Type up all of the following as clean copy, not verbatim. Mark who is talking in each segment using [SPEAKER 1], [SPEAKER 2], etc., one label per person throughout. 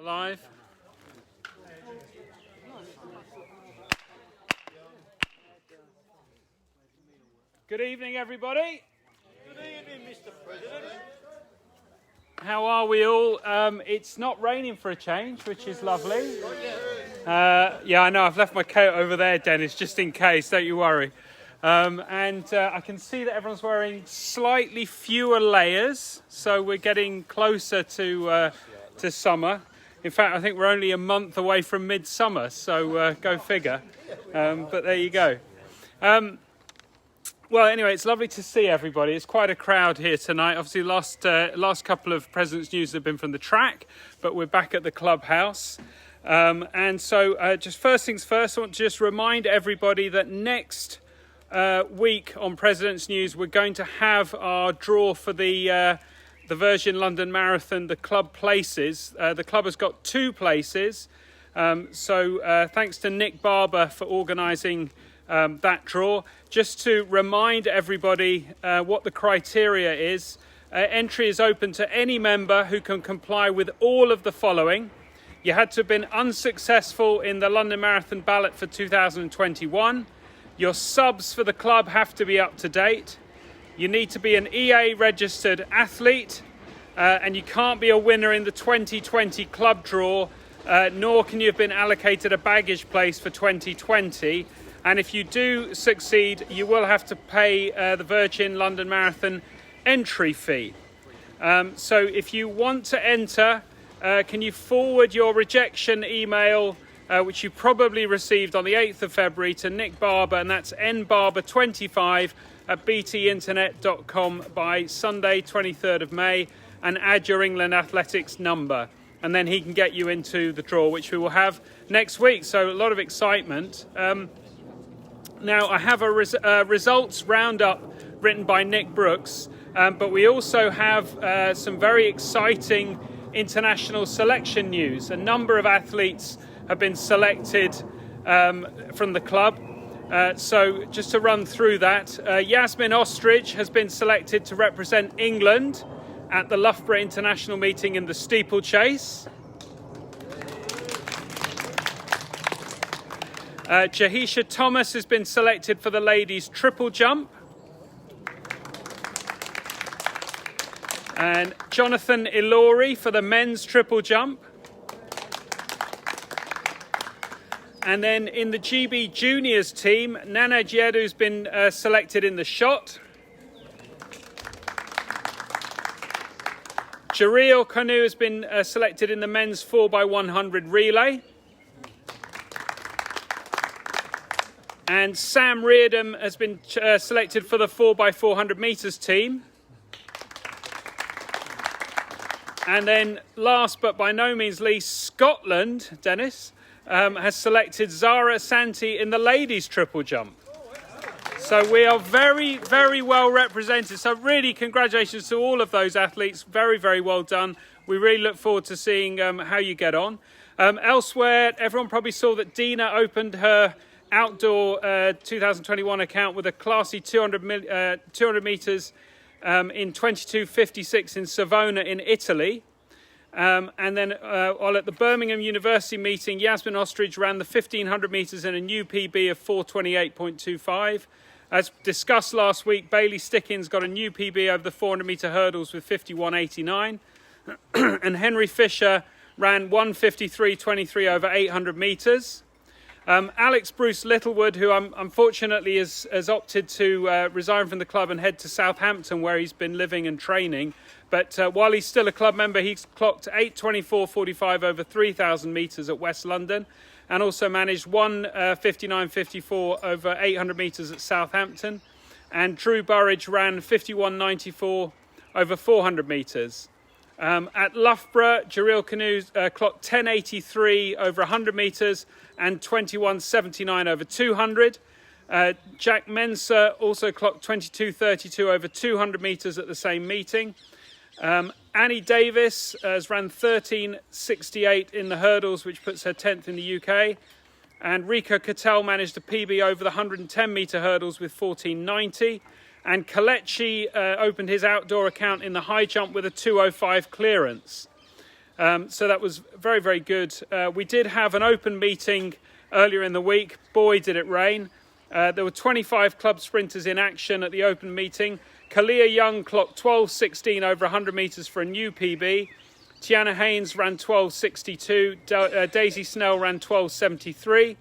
[SPEAKER 1] live. Good evening, everybody.
[SPEAKER 2] Good evening, Mr. President.
[SPEAKER 1] How are we all? It's not raining for a change, which is lovely. Yeah, I know. I've left my coat over there, Dennis, just in case. Don't you worry. I can see that everyone's wearing slightly fewer layers, so we're getting closer to summer. In fact, I think we're only a month away from midsummer, so go figure. But there you go. Well, anyway, it's lovely to see everybody. It's quite a crowd here tonight. Obviously, last couple of President's News have been from the track, but we're back at the clubhouse. Just first things first, I want to just remind everybody that next week on President's News, we're going to have our draw for the Virgin London Marathon, the club places. The club has got 2 places. Thanks to Nick Barber for organising that draw. Just to remind everybody what the criteria is, entry is open to any member who can comply with all of the following. You had to have been unsuccessful in the London Marathon ballot for 2021. Your subs for the club have to be up to date. You need to be an EA registered athlete, and you can't be a winner in the 2020 club draw, nor can you have been allocated a baggage place for 2020. And if you do succeed, you will have to pay the Virgin London Marathon entry fee. So if you want to enter, can you forward your rejection email, which you probably received on the 8th of February, to Nick Barber, and that's nbarber25@btinternet.com by Sunday, 23rd of May, and add your England Athletics number. And then he can get you into the draw, which we will have next week. So a lot of excitement. Now, I have a results roundup written by Nick Brooks, but we also have some very exciting international selection news. A number of athletes have been selected from the club. So just to run through that, Yasmin Austridge has been selected to represent England at the Loughborough International meeting in the steeplechase. Jahisha Thomas has been selected for the ladies' triple jump. And Jonathan Ilori for the men's triple jump. And then in the GB Juniors team, Nana Gyedu has been selected in the shot. Jeriel Quainoo has been selected in the men's 4x100 relay. And Sam Reardon has been selected for the 4x400 metres team. And then last but by no means least, Scotland, Dennis, has selected Zara Asante in the ladies' triple jump. So we are very, very well represented. So really congratulations to all of those athletes. Very, very well done. We really look forward to seeing how you get on. Elsewhere, everyone probably saw that Dina opened her outdoor 2021 account with a classy 200 metres in 22:56 in Savona in Italy. And then while at the Birmingham University meeting, Yasmin Austridge ran the 1500 metres in a new PB of 4:28.25. As discussed last week, Bailey Stickins got a new PB over the 400 metre hurdles with 51.89. And Henry Fisher ran 1:53.23 over 800 metres. Alex Bruce Littlewood, who unfortunately has opted to resign from the club and head to Southampton, where he's been living and training. But while he's still a club member, he's clocked 8:24.45 over 3,000 metres at West London, and also managed 1:59.54 over 800 metres at Southampton. And Drew Burridge ran 51.94 over 400 metres. At Loughborough, Jeriel clocked 10.83 over 100 metres and 21.79 over 200. Jack Mensah also clocked 22.32 over 200 metres at the same meeting. Annie Davis has ran 13.68 in the hurdles, which puts her 10th in the UK. And Rika Cattell managed a PB over the 110 metre hurdles with 14.90. And Kalechi opened his outdoor account in the high jump with a 2:05 clearance. So that was very, very good. We did have an open meeting earlier in the week. Boy, did it rain. There were 25 club sprinters in action at the open meeting. Kalia Young clocked 12.16 over 100 metres for a new PB. Tiana Haynes ran 12.62. Daisy Snell ran 12.73.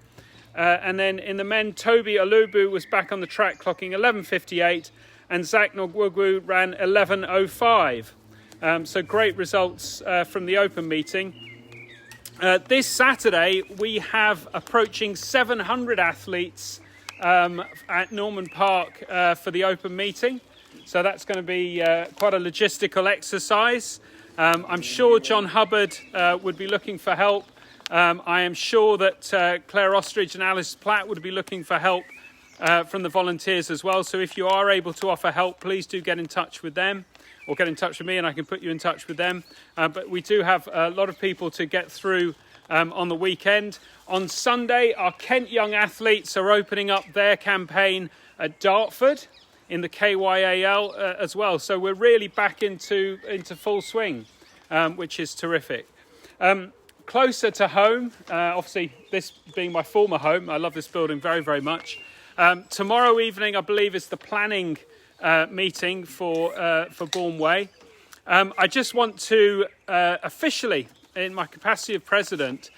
[SPEAKER 1] And then in the men, Toby Alubu was back on the track clocking 11.58. And Zach Nogwugwu ran 11.05. So great results from the open meeting. This Saturday, we have approaching 700 athletes at Norman Park for the open meeting. So that's going to be quite a logistical exercise. I'm sure John Hubbard would be looking for help. I am sure that Claire Ostrich and Alice Platt would be looking for help from the volunteers as well. So if you are able to offer help, please do get in touch with them or get in touch with me and I can put you in touch with them. But we do have a lot of people to get through on the weekend. On Sunday, our Kent Young athletes are opening up their campaign at Dartford in the KYAL as well. So we're really back into full swing, which is terrific. Closer to home, obviously this being my former home, I love this building very, very much. Tomorrow evening, I believe, is the planning meeting for Bourne Way. I just want to officially, in my capacity of president,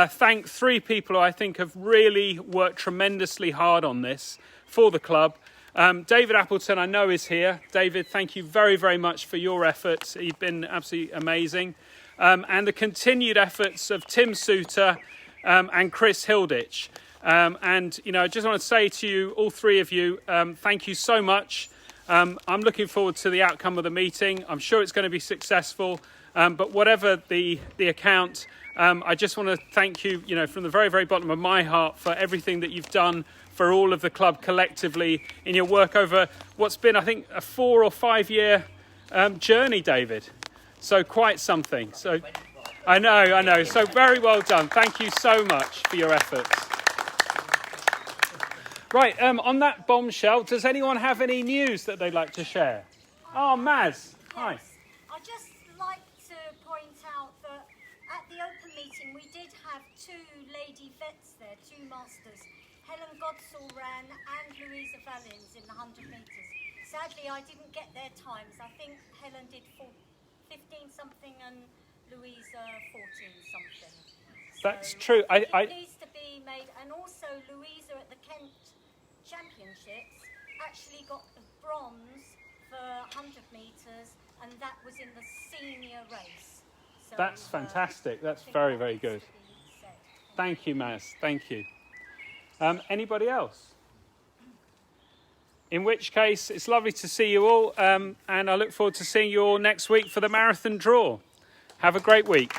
[SPEAKER 1] thank three people who I think have really worked tremendously hard on this for the club. David Appleton, I know, is here. David, thank you very, very much for your efforts. You've been absolutely amazing. And the continued efforts of Tim Soutar and Chris Hilditch. And, you know, I just want to say to you, all three of you, thank you so much. I'm looking forward to the outcome of the meeting. I'm sure it's going to be successful. But whatever the account, I just want to thank you, you know, from the very, very bottom of my heart for everything that you've done for all of the club collectively in your work over what's been, I think, a 4 or 5 year journey, David. So quite something. So I know. So very well done. Thank you so much for your efforts. Right, on that bombshell, does anyone have any news that they'd like to share? Oh, Maz. Hi.
[SPEAKER 3] I'd just like to point out that at the open meeting we did have 2 lady vets there, 2 masters. Helen Godsall ran and Louisa Vallins in the 100 metres. Sadly, I didn't get their times. I think Helen did 15 something and Louisa 14 something.
[SPEAKER 1] That's true.
[SPEAKER 3] It needs to be made, and also Louisa at the Kent Championships actually got the bronze for 100 metres, and that was in the senior race. So,
[SPEAKER 1] that's fantastic. That's very, very good. Thank you, Maz. Thank you. Anybody else? In which case, it's lovely to see you all, and I look forward to seeing you all next week for the marathon draw. Have a great week.